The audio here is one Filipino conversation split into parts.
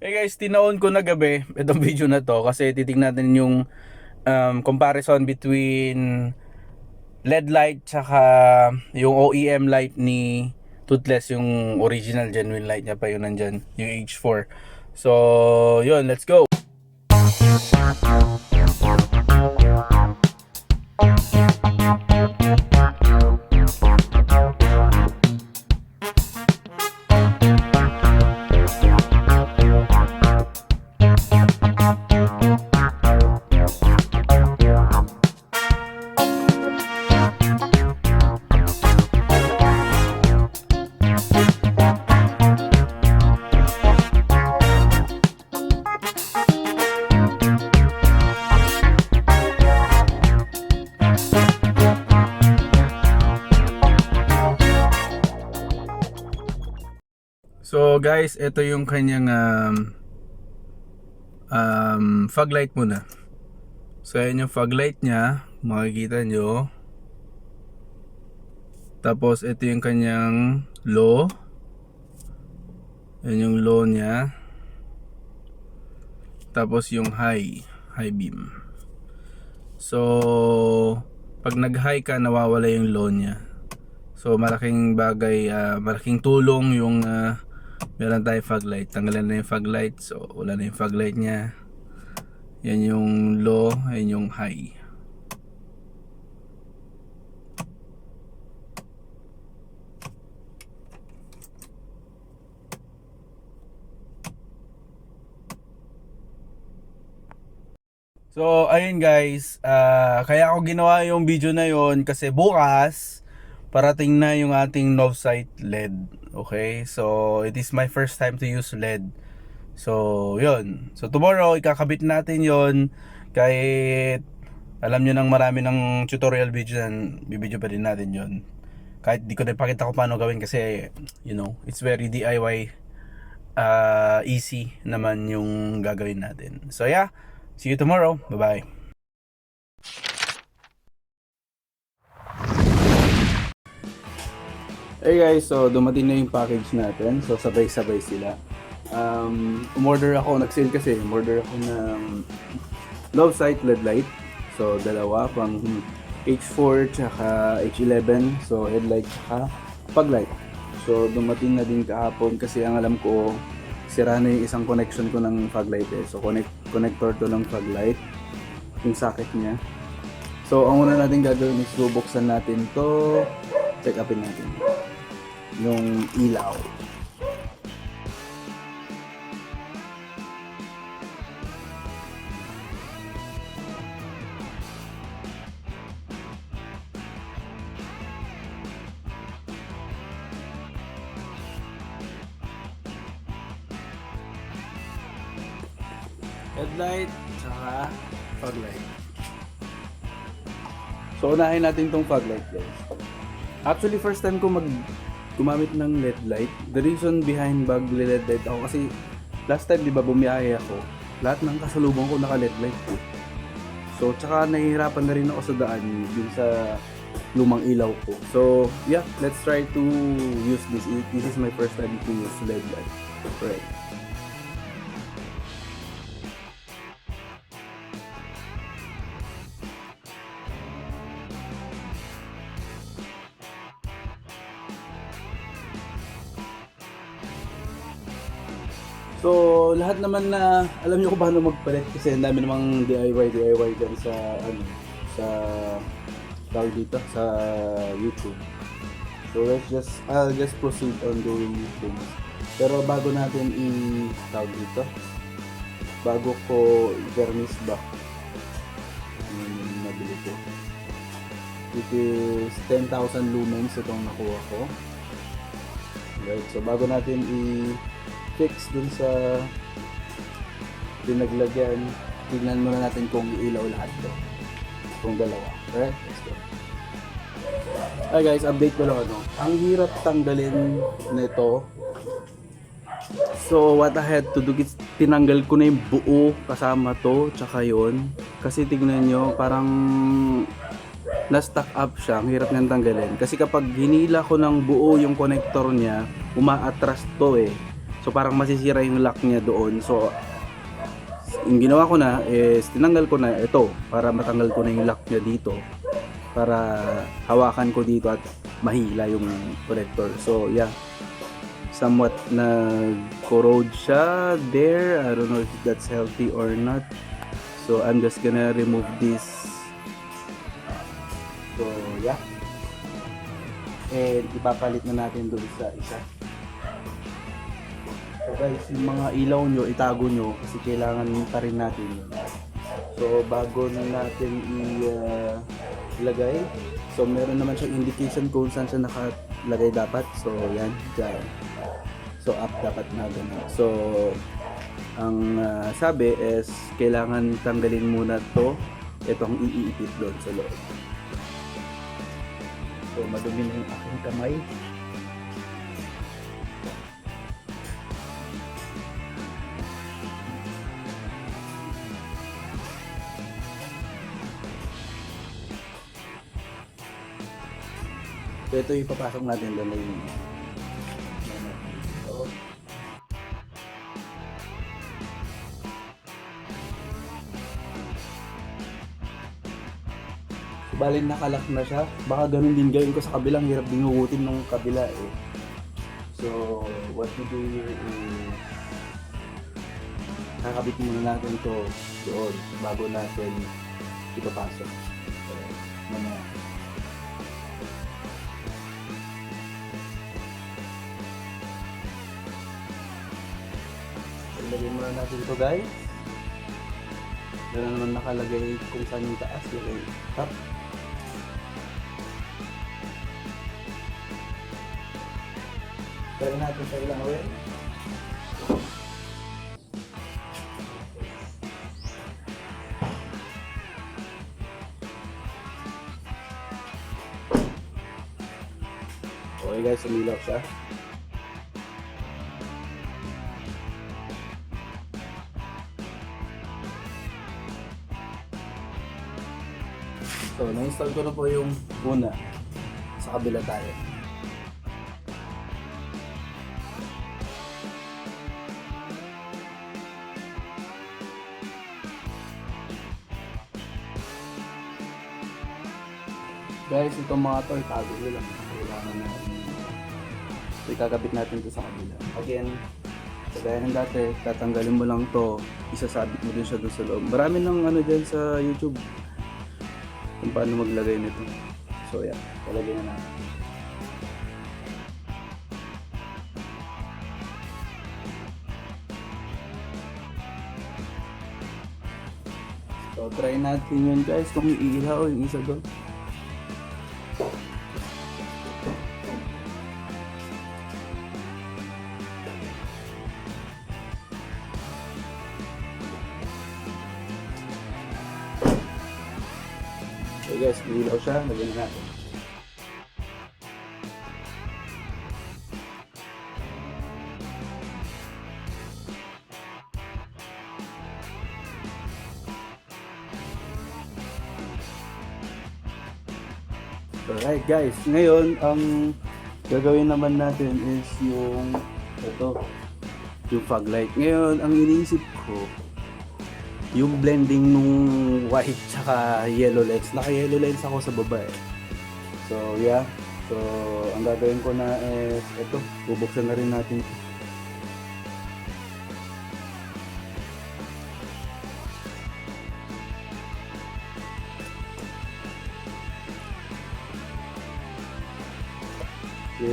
Hey guys, tinaon ko na gabi itong video na to kasi titignan natin yung comparison between LED light tsaka yung OEM light ni Toothless, yung original genuine light niya pa yun nandyan, yung H4. So, yun, let's go! So guys, ito yung kanyang fog light muna. So ayan yung fog light niya, makikita nyo. Tapos ito yung kanyang low. Ayan yung low niya. Tapos yung high beam. So pag nag-high ka, nawawala yung low niya. So malaking bagay, malaking tulong yung meron tayong fog light. Tanggalan na yung fog light, so wala na yung fog light niya. Yan yung low, yan yung high. So ayun guys, kaya ako ginawa yung video na yon kasi bukas parating na yung ating Novsight LED. Okay, so it is my first time to use LED. So yun, so tomorrow ikakabit natin yon. Kahit alam nyo nang marami ng tutorial video yan, bibidyo pa din natin yon. Kahit di ko na ipakita ko paano gawin kasi you know, it's very DIY, easy naman yung gagawin natin. So yeah, see you tomorrow. Bye-bye. Hey guys, so dumating na yung package natin. So sabay-sabay sila. Umorder ako, nag-sale kasi. Umorder ako ng Novsight LED light. So dalawa, pang H4 tsaka H11. So headlight tsaka fog light. So dumating na din kahapon kasi ang alam ko sira na yung isang connection ko ng fog light eh. So connector to ng fog light, yung socket niya. So ang una natin gagawin is bubuksan natin to, check upin natin yung ilaw. Headlight tsaka fog light. So unahin natin tong fog light guys. Actually first time ko gumamit ng LED light. The reason behind LED light ako kasi last time 'di ba bumiyahe ako, lahat ng kasalubong ko naka LED light ko. So tsaka nahihirapan na rin ako sa daan dun sa lumang ilaw ko. So yeah, let's try to use this. This is my first time to use LED light. Right. So, lahat naman na alam niyo kung paano magpalit kasi ang dami namang DIY dyan sa sa tawag dito sa YouTube. So, I'll just proceed on doing things. Pero bago natin tawag dito, bago ko i-vernish back yung nabili ko. It is 10,000 lumens itong nakuha ko. Right, so bago natin fix dun sa pinaglagyan, tignan muna natin kung ilaw lahat to, kung dalawa. Alright, let's go. Hi guys, update ko lang ang hirap tanggalin nito. So what I had to do is tinanggal ko na yung buo kasama to tsaka yun, kasi tignan nyo parang na-stuck up siya, ang hirap niyang tanggalin kasi kapag hinila ko ng buo yung connector niya, umaatras to eh. So parang masisira yung lock niya doon. So yung ginawa ko na is tinanggal ko na ito para matanggal ko na yung lock niya dito, para hawakan ko dito at mahila yung connector. So yeah, somewhat nag-corrode siya there. I don't know if that's healthy or not. So I'm just gonna remove this. So yeah, and ipapalit na natin doon sa isa. So guys, yung mga ilaw nyo, itago nyo kasi kailangan pa rin natin yun. So bago na natin ilagay, so meron naman siyang indication kung saan siya nakalagay dapat. So yan, dyan. So up dapat na gano'n. So ang sabi is kailangan tanggalin muna to, itong iipit doon sa loob. So madumi na yung aking kamay. So ito yung papasok natin doon na yung bali nakalak na siya. Baka ganun din gawin ko sa kabilang, hirap din hugutin nung kabila eh. So what we do here is kakabit muna natin to doon bago natin ipapasok. So mamaya. Ilagay muna natin ito guys. Meron naman nakalagay kung saan yung taas, yung top. Try natin sa ilang awin. Okay guys, sumilaw siya. So, na-install ko na po yung una. Sa kabila tayo. Guys, itong mga to, itago nyo lang. Kailangan natin. So, ikakabit natin ito sa kabila. Again, kagaya ng dati, tatanggalin mo lang to, isasabit mo din siya doon sa loob. Marami ng ano dyan sa YouTube kung paano maglagay nito. So yeah, talagay na natin. So try natin yun guys, kung iihaw yung isa doon. So guys, ilaw siya, lagyan na natin. Alright guys, ngayon ang gagawin naman natin is yung ito, yung fog light. Ngayon, ang iniisip ko, yung blending nung white tsaka yellow lens. Naka-yellow lens ako sa baba eh. So yeah, so ang gagawin ko na is ito, bubuksan na rin natin ito.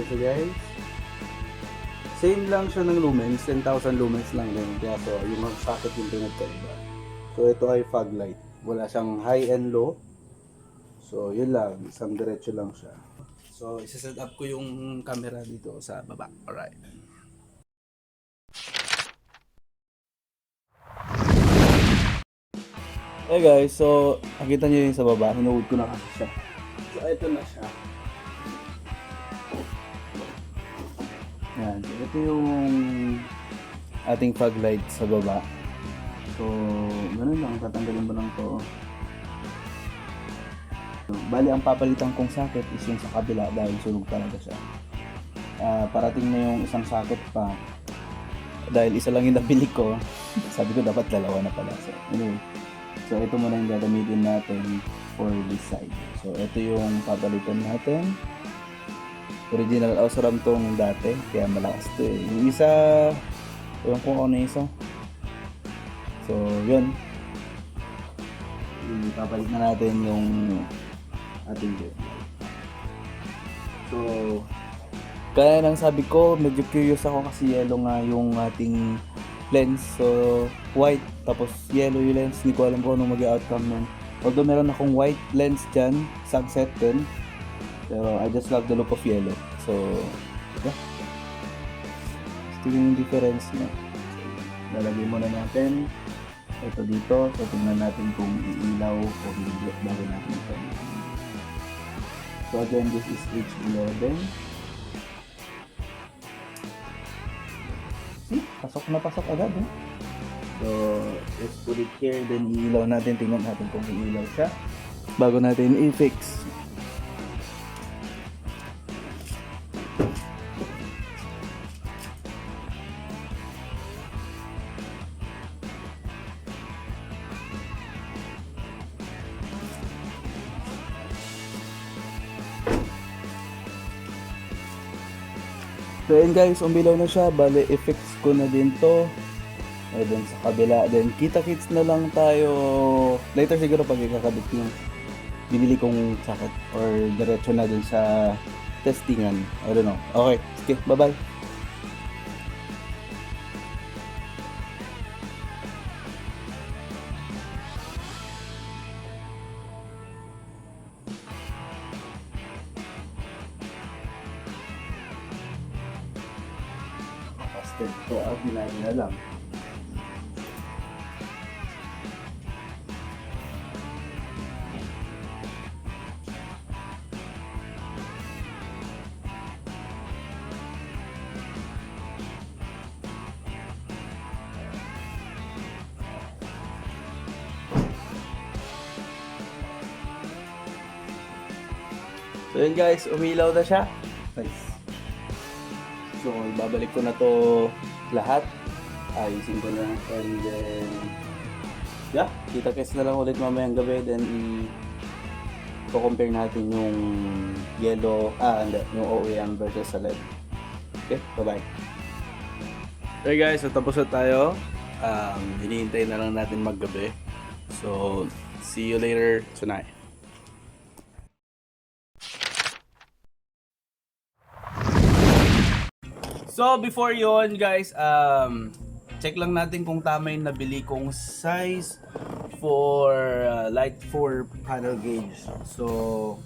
So guys, same lang siya ng lumens, 10,000 lumens lang din. Kaya so yung mga socket yung pinagkaiba. So ito ay fog light, wala siyang high and low. So yun lang, isang diretso lang siya. So isa-set up ko yung camera dito sa baba. Alright. Hey guys, so nakita nyo yung sa baba, hinuhod ko na kasi siya. So ito na siya. Yan, so ito yung ating fog light sa baba. So, ganun lang, tatanggalin mo lang to. So, bali, ang papalitan kong socket is yung sa kabila dahil sunog talaga siya. Parating na yung isang socket pa. dahil isa lang yung nabili ko. Sabi ko dapat dalawa na pala. So anyway, so ito muna yung gagamitin natin for this side. So ito yung papalitan natin. Original Osram tong dati, kaya malakas to eh. Yung isa, ewan ko ano yung isa. So yun, ipapalit na natin yung ating gear. So kaya nang sabi ko, medyo curious ako kasi yellow nga yung ating lens. So white tapos yellow yung lens, hindi ko alam kung anong mag-outcome nun. Although meron akong white lens dyan, sunset din, pero I just love the look of yellow. So yeah, gusto yung difference niya. So, lalagay muna natin ito dito. So tingnan natin kung iilaw o hindi bago natin ito. So again, this is H11. See? Pasok na pasok agad eh. So let's put it here, then iilaw natin. Tingnan natin kung iilaw siya bago natin i-fix. So yun guys, umilaw na siya. Bale, i-fix ko na din to. Then sa kabila, then kita-kits na lang tayo later siguro pag ikakabit yung binili kong socket or diretso na dun sa testingan. I don't know. Okay, sige, bye-bye. Step to out, dinahin na lang. So yun guys, umilaw na siya. Nice. So ibabalik ko na to lahat. Ayusin ko na and then yeah, kita-kits na lang ulit mamayang gabi, then i-compare natin yung yellow, yung OEM versus sa LED. Okay, bye-bye. Okay guys, so tapos na tayo. Hinihintay na lang natin maggabi. So see you later tonight. So before yon guys, check lang natin kung tama yung nabili kong size for light 4 panel gauge. So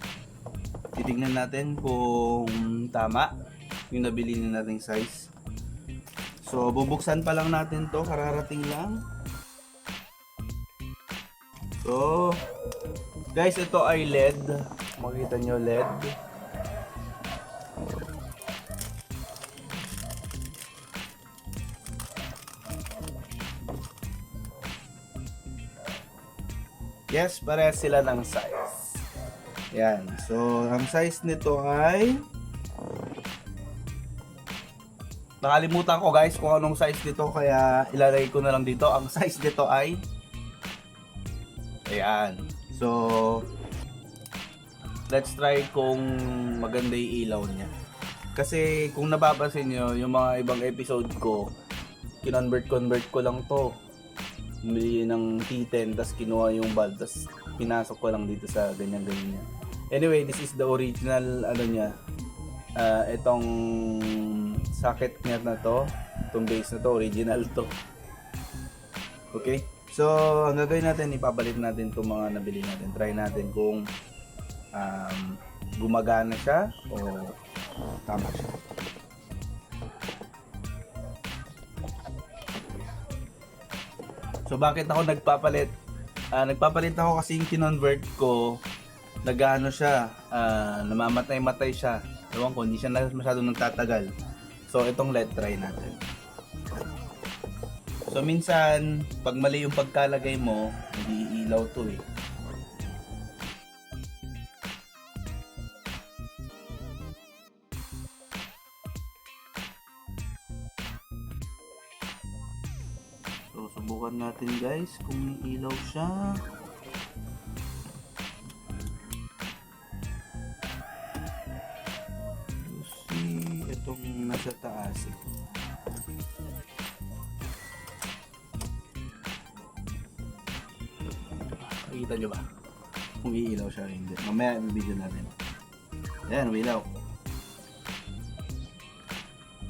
titingnan natin kung tama yung nabili na nating size. So bubuksan pa lang natin to, kararating lang. So guys, ito ay LED. Makikita nyo LED. Yes, parehas sila ng size. Yan. So, ang size nito ay nakalimutan ko guys kung anong size nito, kaya ilalagay ko na lang dito. Ang size nito ay ayan. So, let's try kung maganda yung ilaw niya. Kasi kung napapansin nyo, yung mga ibang episode ko, kinonvert ko lang to. Bumili ng T10, tapos kinuha yung bulb, tapos pinasok ko lang dito sa ganyan-ganyan niya. Anyway, this is the original ano niya. Itong socket niya na to, itong base na to, original to. Okay? So, ang gagawin natin, ipapalit natin itong mga nabili natin. Try natin kung gumagana siya o tama siya. So bakit ako nagpapalit? Nagpapalit ako kasi yung kinonvert ko, nagano siya, namamatay-matay siya. Ewan ko, hindi siya masyadong nagtatagal. So itong LED try natin. So minsan, pag mali yung pagkalagay mo, hindi ilaw to eh. So, subukan natin guys kung ilaw siya. You see, itong nasa taas eh. Nakikita nyo ba? Kung iilaw siya o hindi. Mamaya i-video natin. Ayan, umilaw.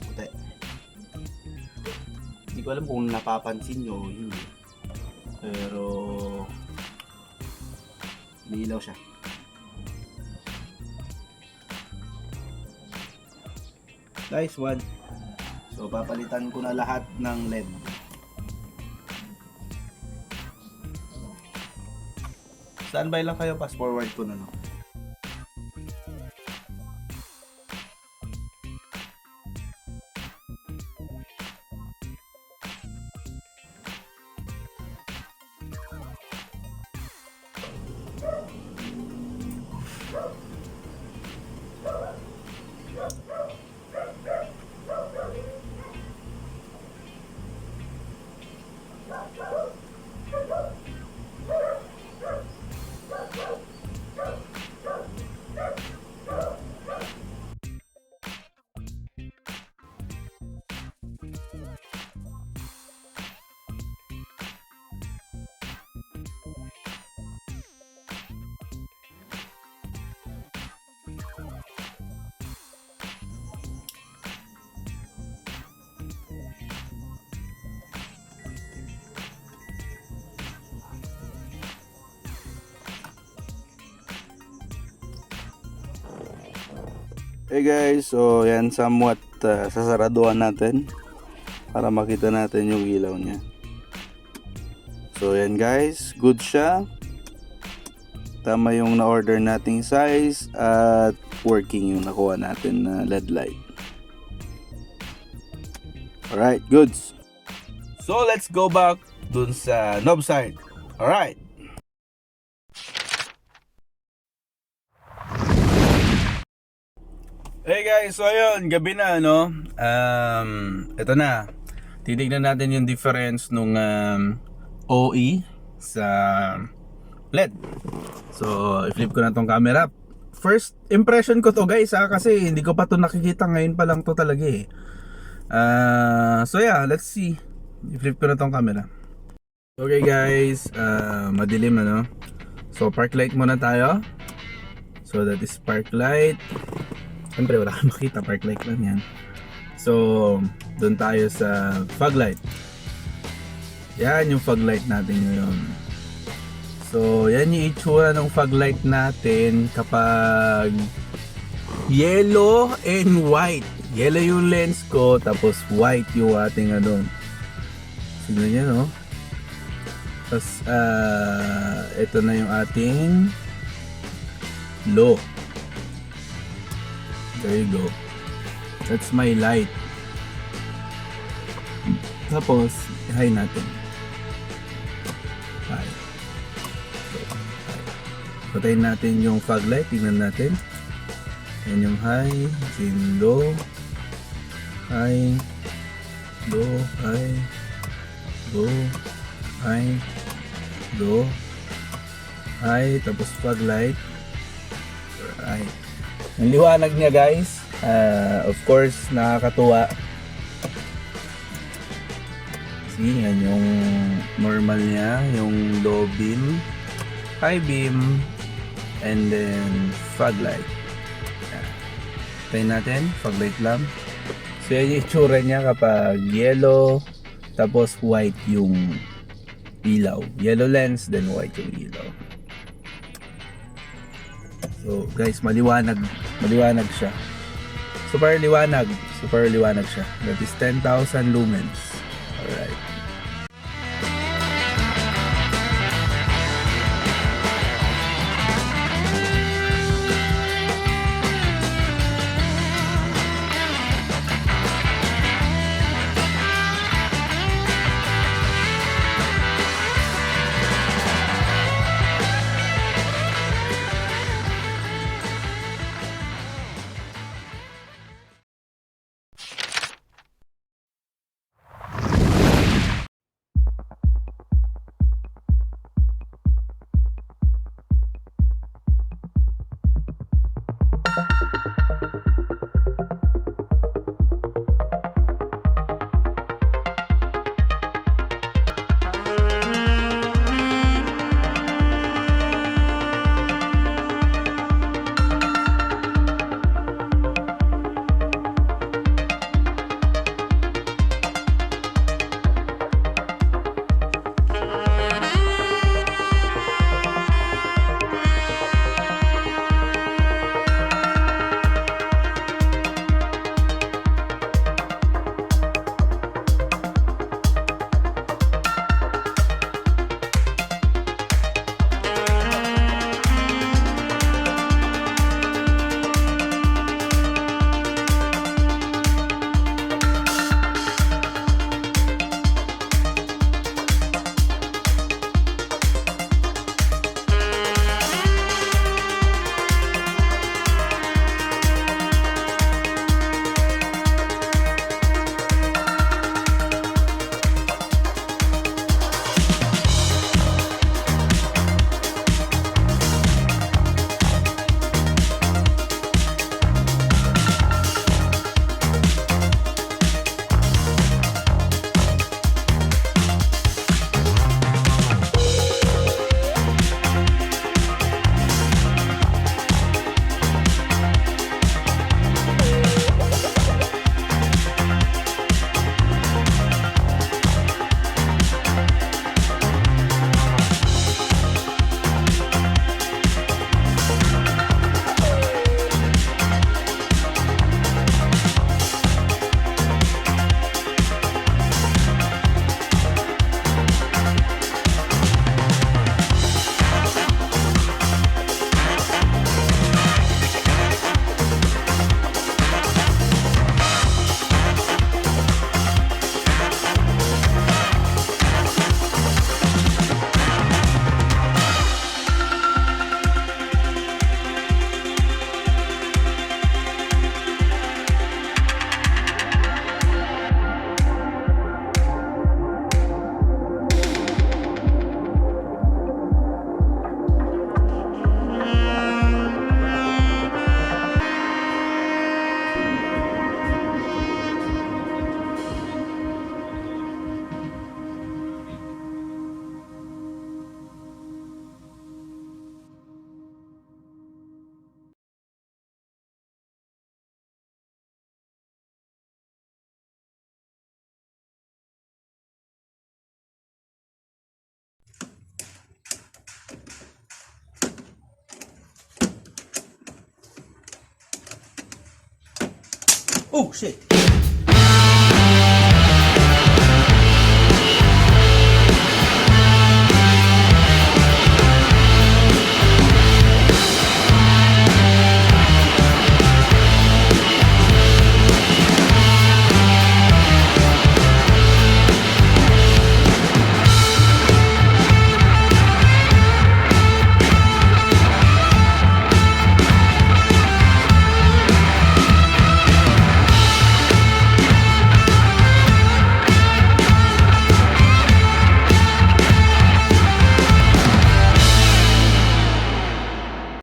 Puti. Hindi ko alam kung napapansin nyo o hindi. Pero umiilaw siya. Nice one. So papalitan ko na lahat ng LED. Standby lang kayo, pass forward ko na no. Hey guys, so yan somewhat sasaraduhan natin para makita natin yung ilaw niya. So yan guys, good siya. Tama yung na-order nating size at working yung nakuha natin na LED light. Alright, goods. So let's go back dun sa knob side. Alright. Hey guys, so ayun, gabi na no. Ito na. Titignan natin yung difference nung OE sa LED. So, i-flip ko na tong camera. First impression ko to guys kasi hindi ko pa to nakikita, ngayon pa lang to talaga eh. So yeah, let's see. I-flip ko na tong camera. Okay guys, madilim ano. So park light muna tayo. So that is park light. Siyempre wala kang makita, park light lang yan. So doon tayo sa fog light. Yan yung fog light natin ngayon. So yan yung itsura ng fog light natin kapag yellow and white. Yellow yung lens ko, tapos white yung ating ano. Sino niya no? Tapos ito na yung ating low. There you go. That's my light. Tapos high natin. High. So, high. Patayin natin yung fog light. Tingnan natin. Yan yung high, yung low, high, low, high, low, high, low, high, tapos fog light. Alright. Ang liwanag niya guys, of course nakakatuwa. See, yan yung normal niya, yung low beam, high beam, and then fog light. Tayo natin, fog light lamp. So yan yung itsura niya kapag yellow, tapos white yung ilaw. Yellow lens, then white yung ilaw. So guys, maliwanag siya. Super liwanag siya. That is 10,000 lumens. Alright. Oh, shit.